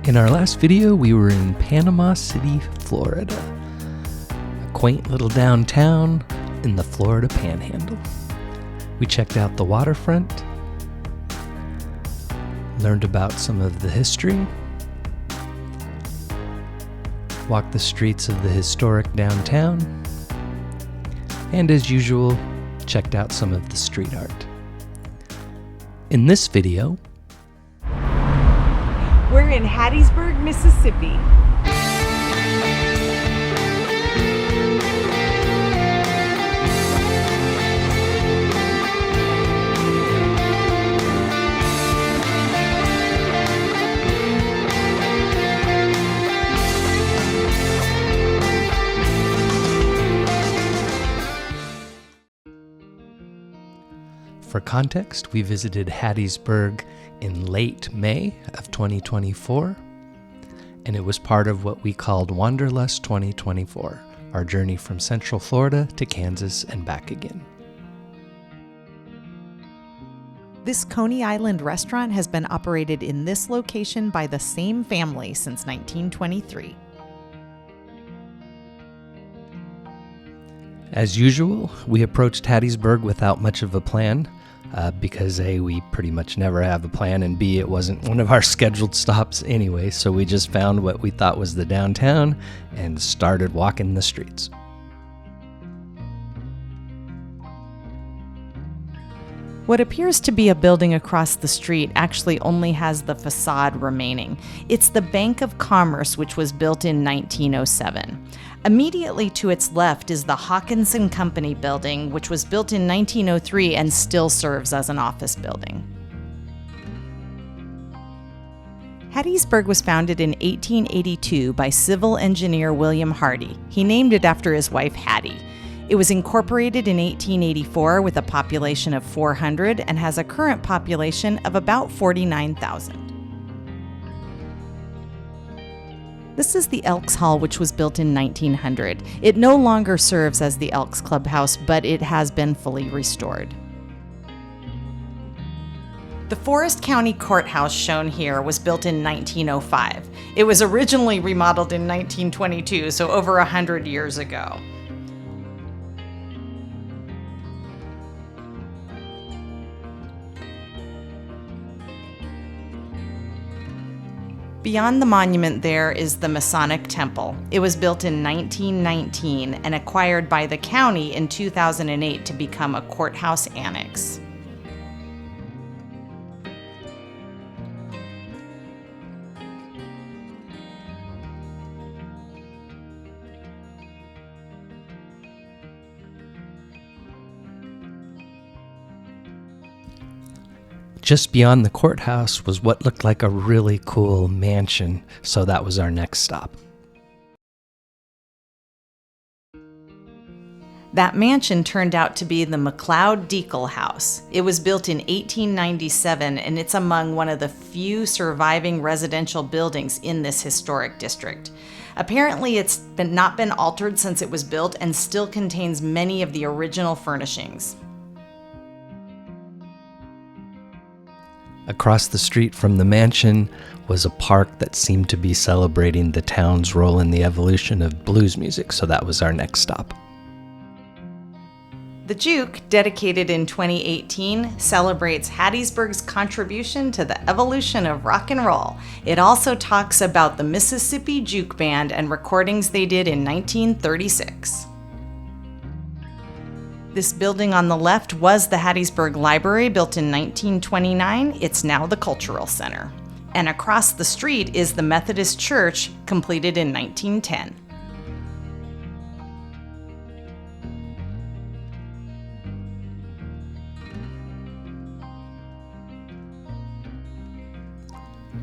In our last video, we were in Panama City, Florida, a quaint little downtown in the Florida Panhandle. We checked out the waterfront, learned about some of the history, walked the streets of the historic downtown, and as usual, checked out some of the street art. In this video, we're in Hattiesburg, Mississippi. For context, we visited Hattiesburg in late May of 2024, and it was part of what we called Wanderlust 2024, our journey from Central Florida to Kansas and back again. This Coney Island restaurant has been operated in this location by the same family since 1923. As usual, we approached Hattiesburg without much of a plan, because A, we pretty much never have a plan, and B, it wasn't one of our scheduled stops anyway, so we just found what we thought was the downtown and started walking the streets. What appears to be a building across the street actually only has the facade remaining. It's the Bank of Commerce, which was built in 1907. Immediately to its left is the Hawkins & Company building, which was built in 1903 and still serves as an office building. Hattiesburg was founded in 1882 by civil engineer William Hardy. He named it after his wife Hattie. It was incorporated in 1884 with a population of 400 and has a current population of about 49,000. This is the Elks Hall, which was built in 1900. It no longer serves as the Elks Clubhouse, but it has been fully restored. The Forest County Courthouse shown here was built in 1905. It was originally remodeled in 1922, so over 100 years ago. Beyond the monument there is the Masonic Temple. It was built in 1919 and acquired by the county in 2008 to become a courthouse annex. Just beyond the courthouse was what looked like a really cool mansion, so that was our next stop. That mansion turned out to be the McLeod-Deacle House. It was built in 1897, and it's among one of the few surviving residential buildings in this historic district. Apparently, it's not been altered since it was built and still contains many of the original furnishings. Across the street from the mansion was a park that seemed to be celebrating the town's role in the evolution of blues music, so that was our next stop. The Juke, dedicated in 2018, celebrates Hattiesburg's contribution to the evolution of rock and roll. It also talks about the Mississippi Juke Band and recordings they did in 1936. This building on the left was the Hattiesburg Library, built in 1929. It's now the Cultural Center. And across the street is the Methodist Church, completed in 1910.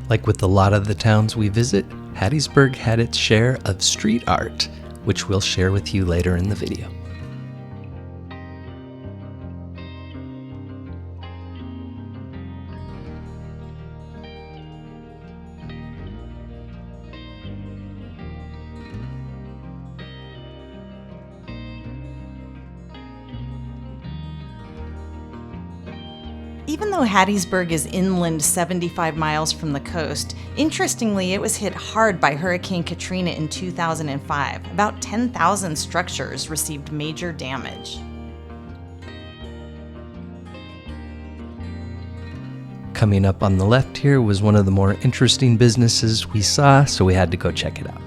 Like with a lot of the towns we visit, Hattiesburg had its share of street art, which we'll share with you later in the video. Even though Hattiesburg is inland 75 miles from the coast, interestingly, it was hit hard by Hurricane Katrina in 2005. About 10,000 structures received major damage. Coming up on the left here was one of the more interesting businesses we saw, so we had to go check it out.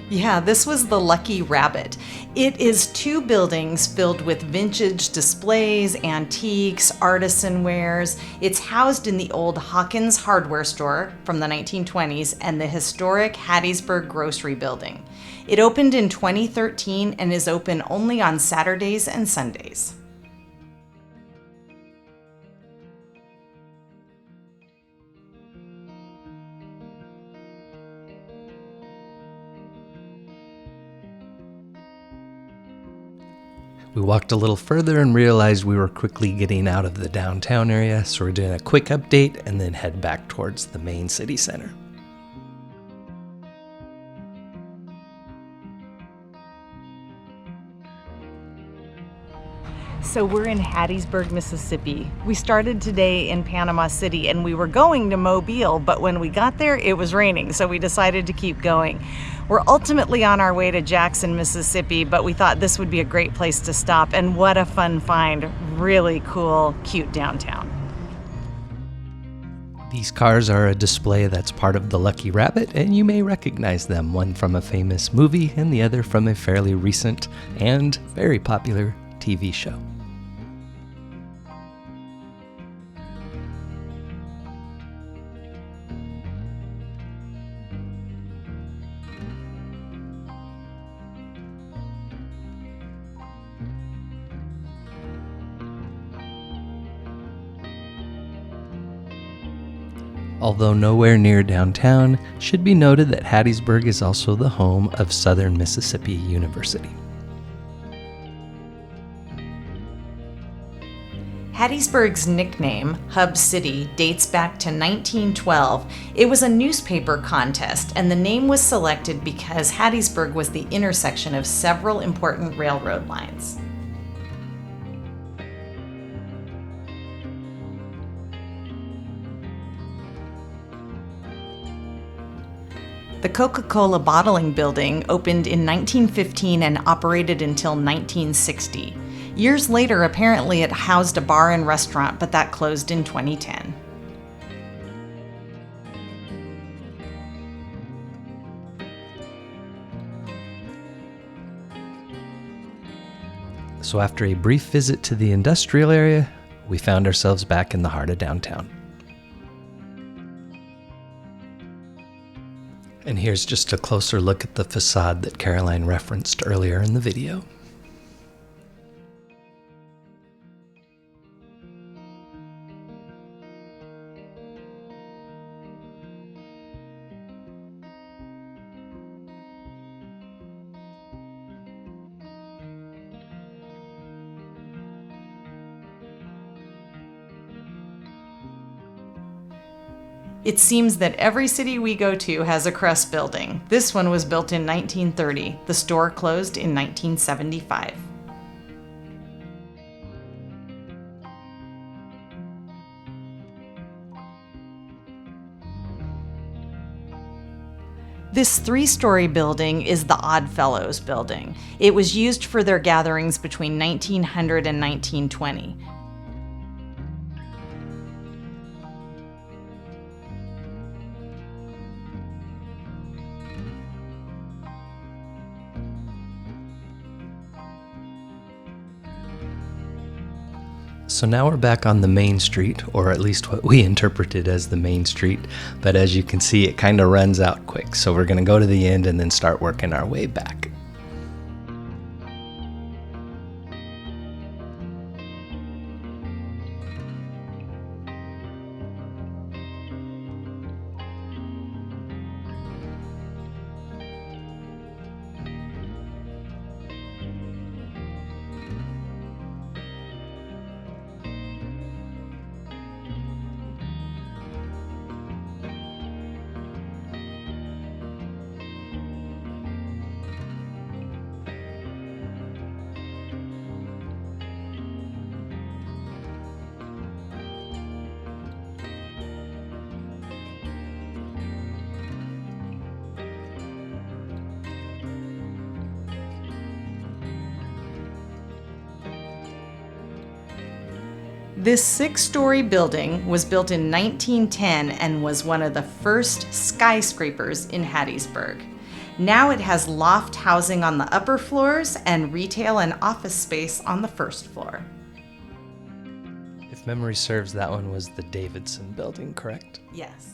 Yeah, this was the Lucky Rabbit. It is 2 buildings filled with vintage displays, antiques, artisan wares. It's housed in the old Hawkins hardware store from the 1920s and the historic Hattiesburg grocery building. It opened in 2013 and is open only on Saturdays and Sundays. We walked a little further and realized we were quickly getting out of the downtown area, so we're doing a quick update and then head back towards the main city center. So we're in Hattiesburg, Mississippi. We started today in Panama City and we were going to Mobile, but when we got there, it was raining, so we decided to keep going. We're ultimately on our way to Jackson, Mississippi, but we thought this would be a great place to stop, and what a fun find. Really cool, cute downtown. These cars are a display that's part of the Lucky Rabbit, and you may recognize them, one from a famous movie and the other from a fairly recent and very popular TV show. Although nowhere near downtown, should be noted that Hattiesburg is also the home of Southern Mississippi University. Hattiesburg's nickname, Hub City, dates back to 1912. It was a newspaper contest, and the name was selected because Hattiesburg was the intersection of several important railroad lines. The Coca-Cola bottling building opened in 1915 and operated until 1960. Years later, apparently it housed a bar and restaurant, but that closed in 2010. So after a brief visit to the industrial area, we found ourselves back in the heart of downtown. And here's just a closer look at the facade that Caroline referenced earlier in the video. It seems that every city we go to has a crust building. This one was built in 1930. The store closed in 1975. This 3-story building is the Odd Fellows building. It was used for their gatherings between 1900 and 1920. So now we're back on the main street, or at least what we interpreted as the main street, but as you can see, it kind of runs out quick, so we're going to go to the end and then start working our way back. This 6-story building was built in 1910 and was one of the first skyscrapers in Hattiesburg. Now it has loft housing on the upper floors and retail and office space on the first floor. If memory serves, that one was the Davidson building, correct? Yes.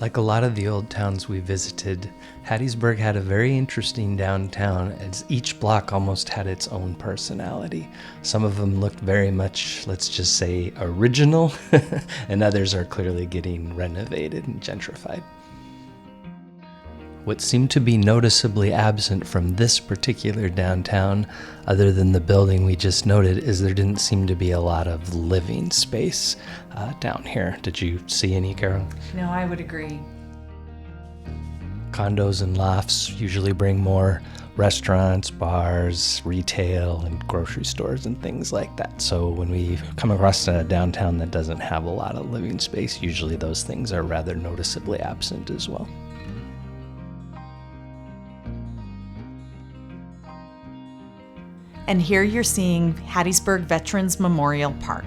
Like a lot of the old towns we visited, Hattiesburg had a very interesting downtown, as each block almost had its own personality. Some of them looked very much, let's just say, original, and others are clearly getting renovated and gentrified. What seemed to be noticeably absent from this particular downtown, other than the building we just noted, is there didn't seem to be a lot of living space down here. Did you see any, Carol? No, I would agree. Condos and lofts usually bring more restaurants, bars, retail, and grocery stores and things like that. So when we come across a downtown that doesn't have a lot of living space, usually those things are rather noticeably absent as well. And here you're seeing Hattiesburg Veterans Memorial Park.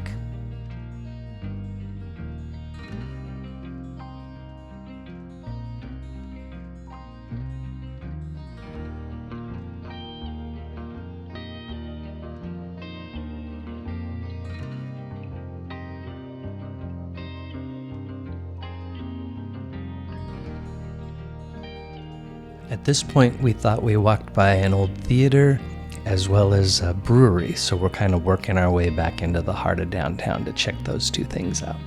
At this point, we thought we walked by an old theater as well as a brewery, so we're kind of working our way back into the heart of downtown to check those two things out.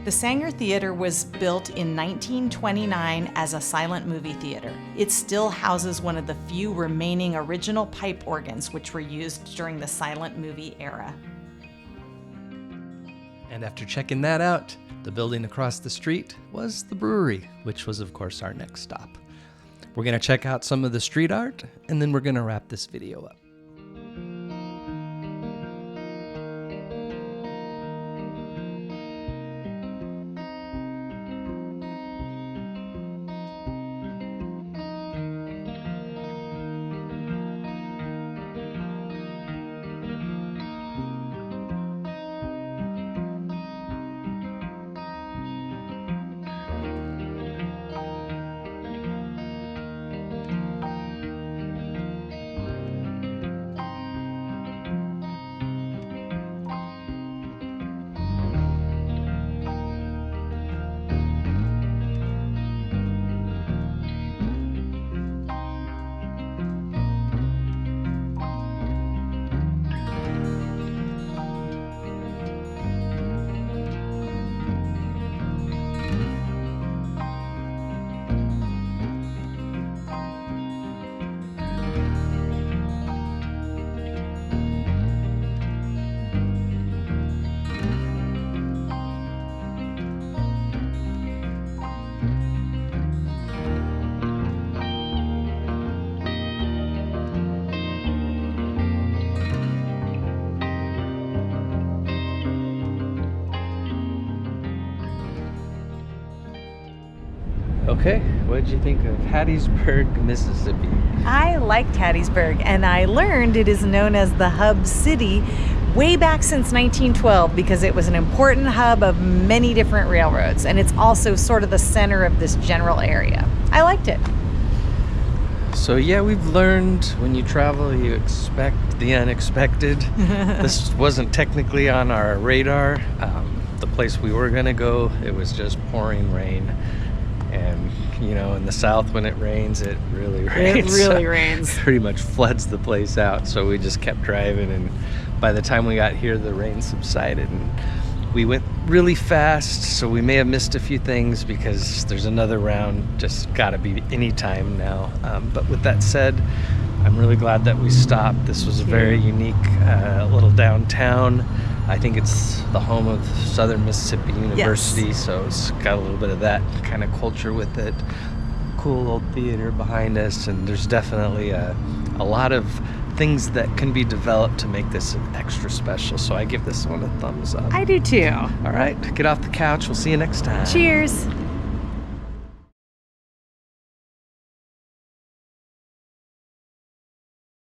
The Sanger Theater was built in 1929 as a silent movie theater. It still houses one of the few remaining original pipe organs which were used during the silent movie era. And after checking that out, the building across the street was the brewery, which was of course our next stop. We're going to check out some of the street art, and then we're going to wrap this video up. Okay, what did you think of Hattiesburg, Mississippi? I liked Hattiesburg, and I learned it is known as the Hub City way back since 1912 because it was an important hub of many different railroads, and it's also sort of the center of this general area. I liked it. So yeah, we've learned when you travel, you expect the unexpected. This wasn't technically on our radar. The place we were gonna go, it was just pouring rain. And, you know, in the South, when it rains, it really rains. It really rains. Pretty much floods the place out. So we just kept driving, and by the time we got here, the rain subsided. And we went really fast, so we may have missed a few things because there's another round. Just gotta be any time now. But with that said, I'm really glad that we stopped. This was a very unique little downtown. I think it's the home of Southern Mississippi University, so it's got a little bit of that kind of culture with it. Cool old theater behind us, and there's definitely a lot of things that can be developed to make this extra special. So I give this one a thumbs up. I do too. All right, get off the couch. We'll see you next time. Cheers.